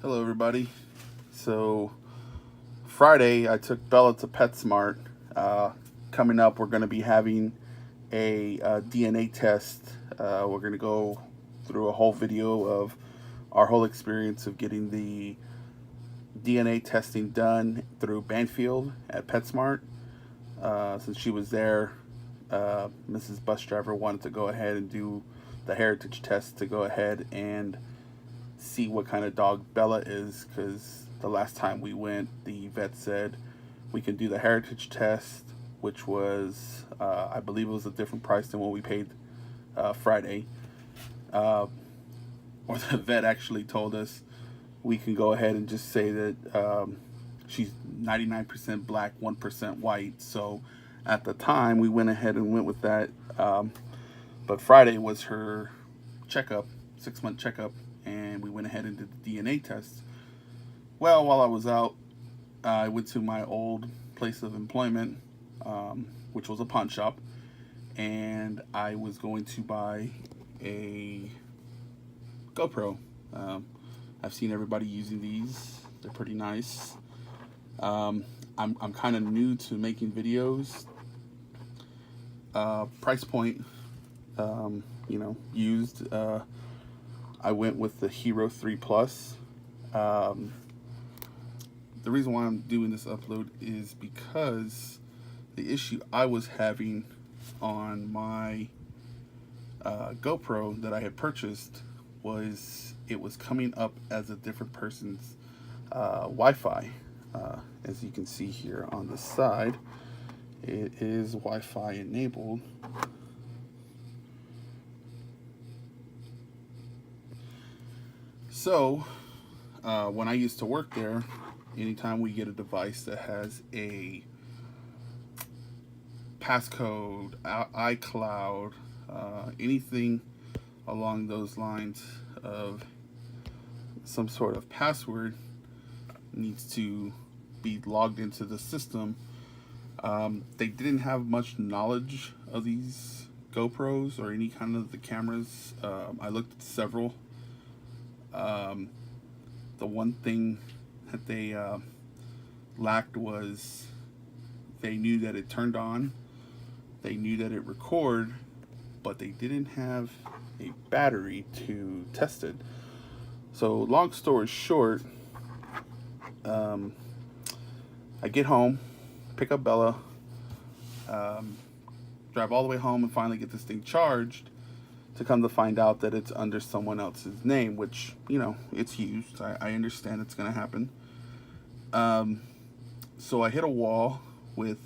Hello everybody. So Friday I took Bella to PetSmart. Coming up we're going to be having a DNA test. We're going to go through a whole video of our whole experience of getting the DNA testing done through Banfield at PetSmart. Since she was there, Mrs. Bus Driver wanted to go ahead and do the heritage test to go ahead and see what kind of dog Bella is, because the last time we went, the vet said we can do the heritage test, which was, I believe it was a different price than what we paid Friday. Or the vet actually told us we can go ahead and just say that she's 99% black, 1% white. So at the time, we went ahead and went with that. But Friday was her checkup, 6-month checkup, and we went ahead and did the DNA test. Well, while I was out, I went to my old place of employment, which was a pawn shop, and I was going to buy a GoPro. I've seen everybody using these. They're pretty nice. I'm kind of new to making videos. Price point, used. I went with the Hero 3 Plus. The reason why I'm doing this upload is because the issue I was having on my GoPro that I had purchased was it was coming up as a different person's Wi-Fi. As you can see here on the side, it is Wi-Fi enabled. So, when I used to work there, anytime we get a device that has a passcode, iCloud, anything along those lines of some sort of password needs to be logged into the system. They didn't have much knowledge of these GoPros or any kind of the cameras. I looked at several. The one thing that they lacked was they knew that it turned on, they knew that it recorded, but they didn't have a battery to test it. So long story short, I get home, pick up Bella, drive all the way home and finally get this thing charged, to come to find out that it's under someone else's name, which, it's used. I understand it's going to happen. So I hit a wall with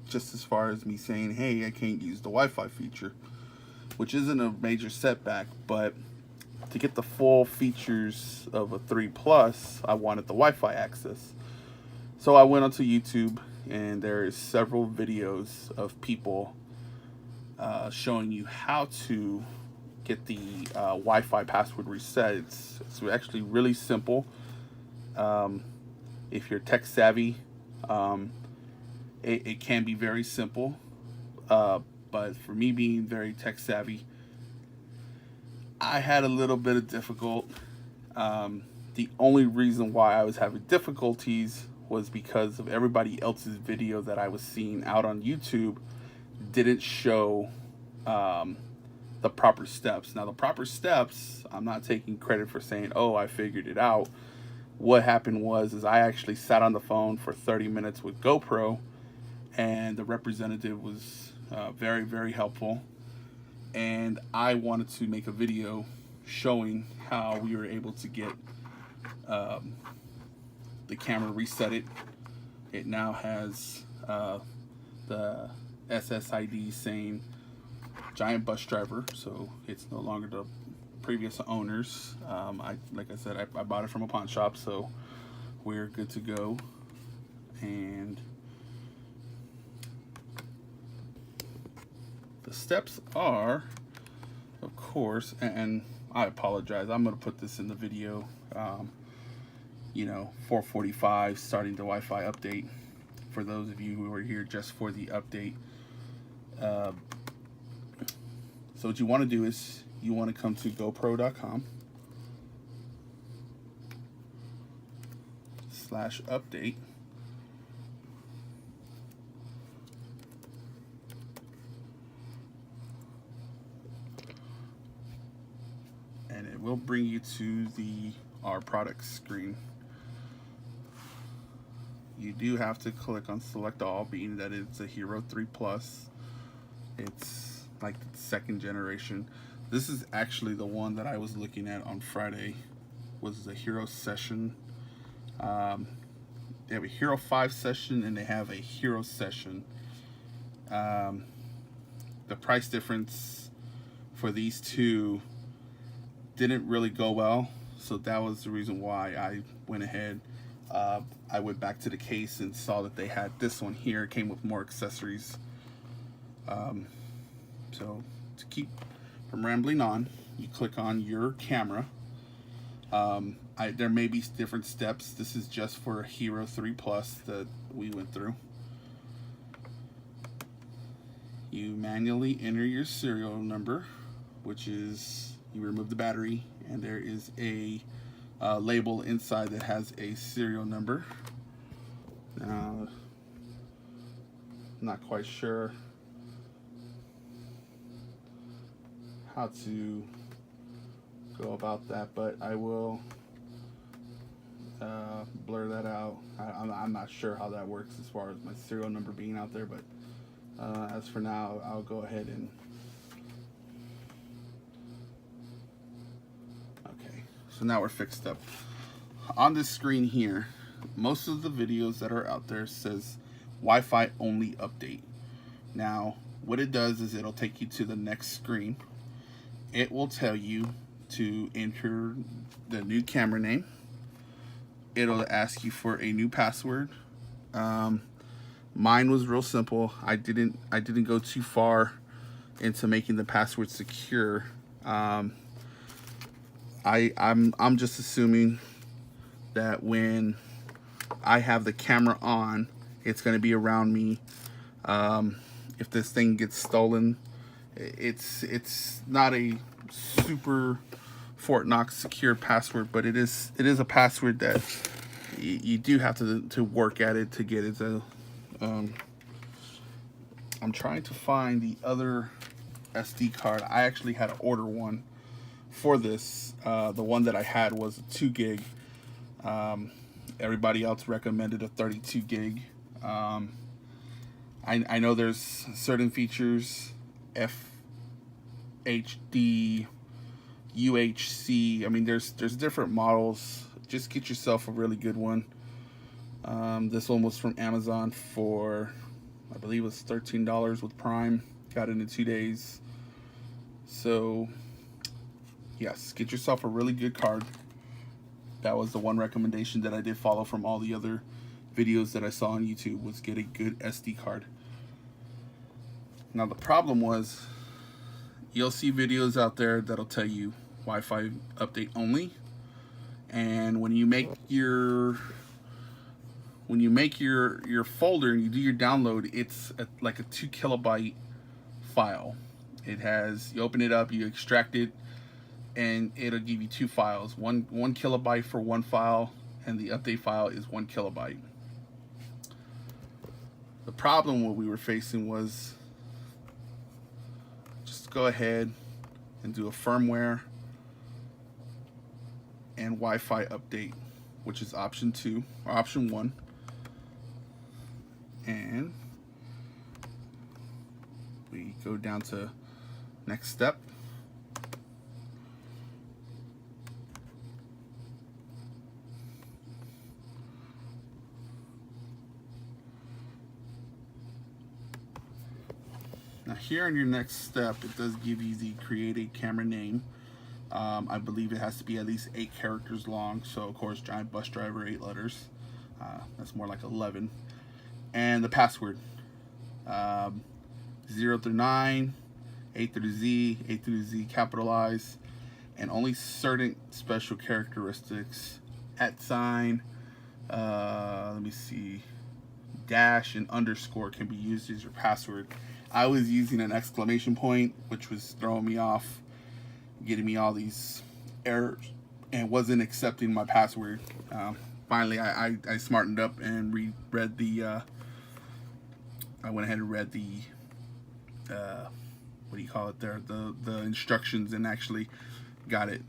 just as far as me saying, hey, I can't use the Wi-Fi feature, which isn't a major setback, but to get the full features of a 3 Plus, I wanted the Wi-Fi access. So I went onto YouTube, and there is several videos of people showing you how to get the Wi-Fi password reset. It's actually really simple. If you're tech savvy, it can be very simple. But for me being very tech savvy, I had a little bit of difficult. The only reason why I was having difficulties was because of everybody else's video that I was seeing out on YouTube didn't show the proper steps. Now, the proper steps, I'm not taking credit for saying, oh, I figured it out. What happened was I actually sat on the phone for 30 minutes with GoPro, and the representative was very, very helpful. And I wanted to make a video showing how we were able to get the camera reset it. It now has the SSID saying Giant Bus Driver, so it's no longer the previous owners. Like I said, I bought it from a pawn shop, so we're good to go. And the steps are, of course, and I apologize, I'm going to put this in the video, 4:45 starting the Wi-Fi update, for those of you who are here just for the update. So what you want to do is you want to come to GoPro.com. /update. And it will bring you to our product screen. You do have to click on select all, being that it's a Hero 3 Plus. It's like the second generation. This is actually the one that I was looking at on Friday, was the Hero Session. They have a Hero 5 Session and they have a Hero Session. The price difference for these two didn't really go well, so that was the reason why I went ahead. I went back to the case and saw that they had this one here. It came with more accessories. So to keep from rambling on, you click on your camera. There may be different steps. This is just for a Hero 3 Plus that we went through. You manually enter your serial number, which is, you remove the battery, and there is a label inside that has a serial number. Now, I'm not quite sure how to go about that, but I will blur that out. I'm not sure how that works as far as my serial number being out there, but as for now, I'll go ahead and okay, so now we're fixed up. On this screen here, most of the videos that are out there says Wi-Fi only update. Now what it does is it'll take you to the next screen. It will tell you to enter the new camera name. It'll ask you for a new password. Mine was real simple. I didn't go too far into making the password secure. I'm just assuming that when I have the camera on, it's going to be around me. If this thing gets stolen, it's not a super Fort Knox secure password, but it is a password that you do have to work at it to get it to. I'm trying to find the other SD card. I actually had to order one for this. The one that I had was a 2 gig. Everybody else recommended a 32 gig. I know there's certain features, FHD, UHC. I mean, there's different models. Just get yourself a really good one. This one was from Amazon for, I believe it was $13 with Prime. Got it in 2 days. So yes, get yourself a really good card. That was the one recommendation that I did follow from all the other videos that I saw on YouTube, was get a good SD card. Now the problem was, you'll see videos out there that'll tell you Wi-Fi update only, and when you make your folder and you do your download, it's like a 2 kilobyte file. It has, you open it up, you extract it, and it'll give you 2 files. One kilobyte for one file, and the update file is 1 kilobyte. The problem what we were facing was, just go ahead and do a firmware and Wi-Fi update, which is option 2 or option 1. And we go down to next step. Now here in your next step, it does give you the create a camera name. I believe it has to be at least 8 characters long. So of course, giant bus driver, 8 letters. That's more like 11. And the password, 0 through 9, A through Z, A through Z capitalized, and only certain special characteristics, @, let me see, dash and underscore can be used as your password. I was using an exclamation point, which was throwing me off, getting me all these errors, and wasn't accepting my password. finally I smartened up and read the I went ahead and read the what do you call it there, the instructions, and actually got it.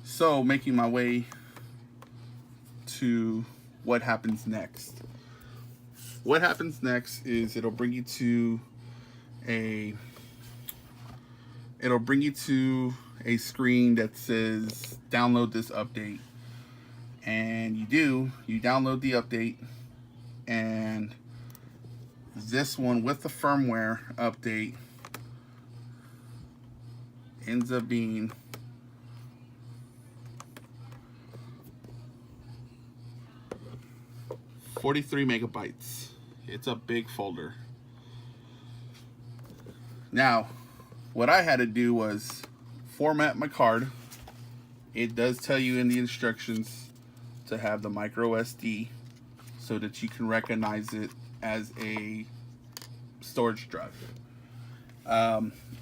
So making my way to what happens next. What happens next is it'll bring you to a screen that says download this update, and you download the update, and this one with the firmware update ends up being 43 megabytes. It's a big folder. Now, what I had to do was format my card. It does tell you in the instructions to have the micro SD so that you can recognize it as a storage drive.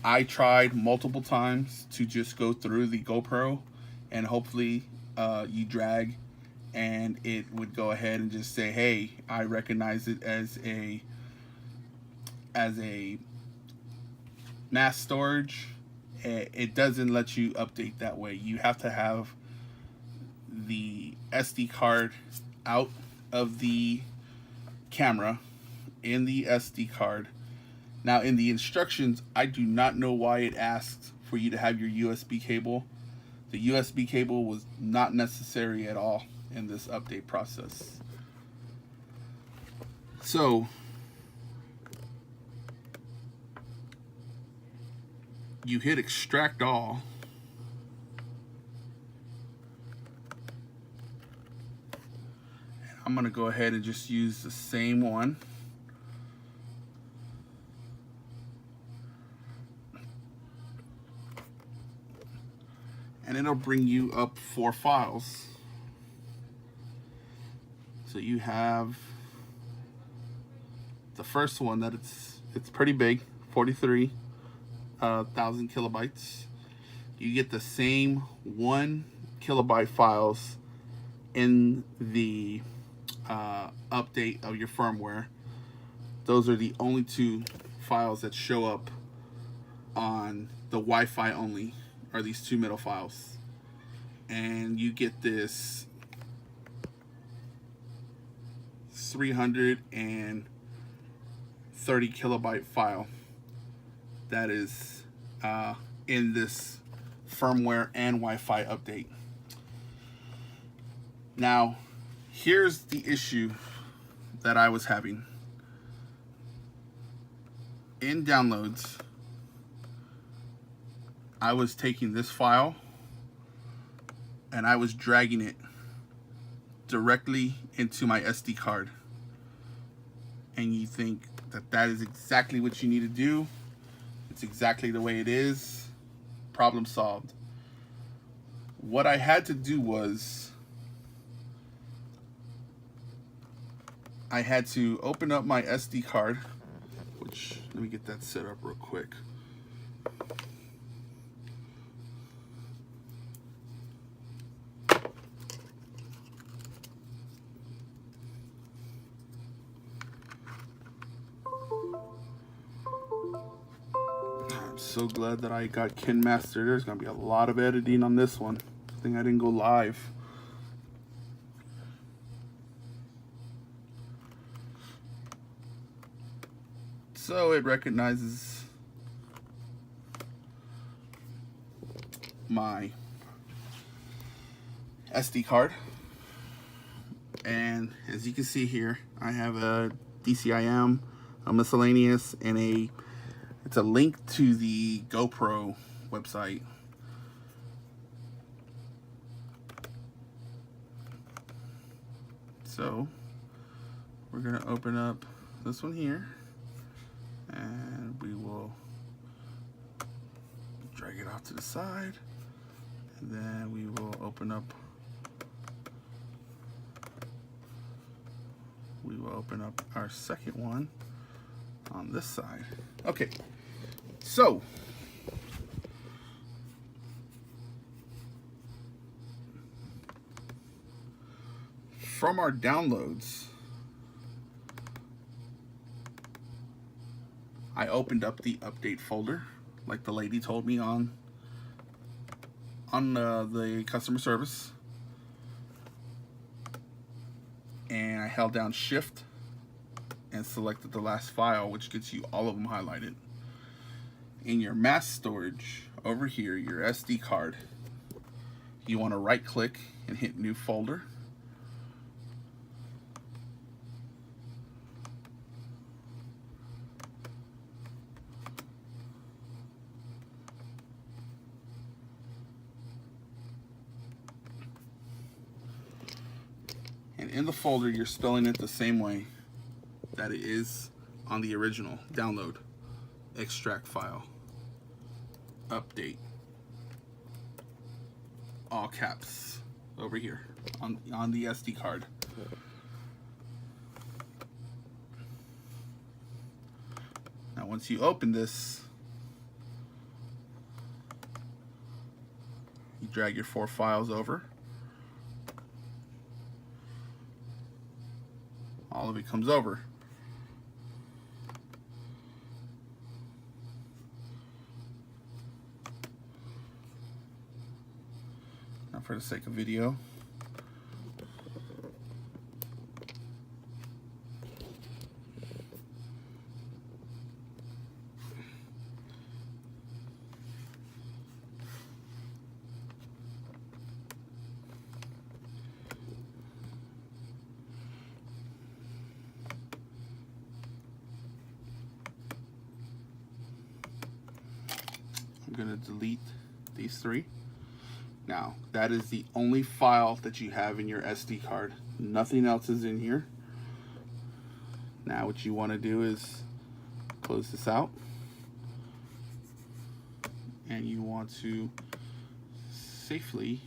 I tried multiple times to just go through the GoPro, and hopefully you drag and it would go ahead and just say, hey, I recognize it as a mass storage. It doesn't let you update that way. You have to have the SD card out of the camera in the SD card. Now, in the instructions, I do not know why it asks for you to have your USB cable. The USB cable was not necessary at all in this update process. So you hit extract all, I'm gonna go ahead and just use the same one. And it'll bring you up 4 files. So you have the first one that it's pretty big, 43,000 kilobytes. You get the same 1 kilobyte files in the update of your firmware. Those are the only 2 files that show up on the Wi-Fi only, are these 2 middle files. And you get this 330 kilobyte file that is in this firmware and Wi-Fi update. Now, here's the issue that I was having. In downloads, I was taking this file and I was dragging it directly into my SD card. And you think that that is exactly what you need to do. It's exactly the way it is. Problem solved. What I had to do was I had to open up my SD card, which, let me get that set up real quick. So glad that I got KinMaster. There's gonna be a lot of editing on this one. I think I didn't go live. So it recognizes my SD card, and as you can see here, I have a DCIM, a miscellaneous, and it's a link to the GoPro website. So we're gonna open up this one here, and we will drag it off to the side, and then we will open up our second one on this side. Okay, so from our downloads, I opened up the update folder like the lady told me on the customer service, and I held down shift and selected the last file, which gets you all of them highlighted. In your mass storage over here, your SD card, you want to right click and hit new folder. And in the folder, you're spelling it the same way that it is on the original download. Extract file, update, all caps over here on the SD card. Now once you open this, you drag your 4 files over. All of it comes over. Now for the sake of video, I'm going to delete these 3. Now, that is the only file that you have in your SD card. Nothing else is in here. Now what you want to do is close this out. And you want to safely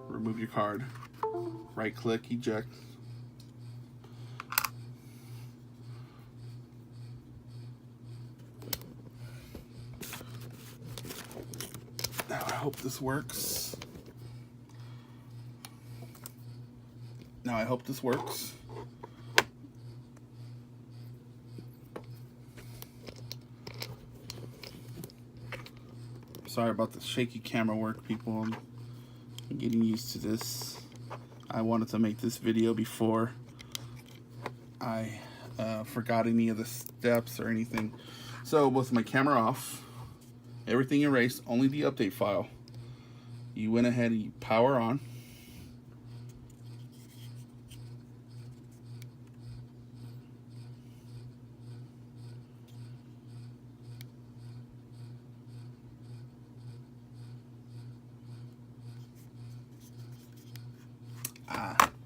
remove your card. Right click, eject. Now I hope this works. Sorry about the shaky camera work, people. I'm getting used to this. I wanted to make this video before I forgot any of the steps or anything. So with my camera off, everything erased, only the update file, you went ahead and you power on.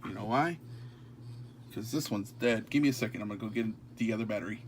You know why? Because this one's dead. Give me a second, I'm gonna go get the other battery.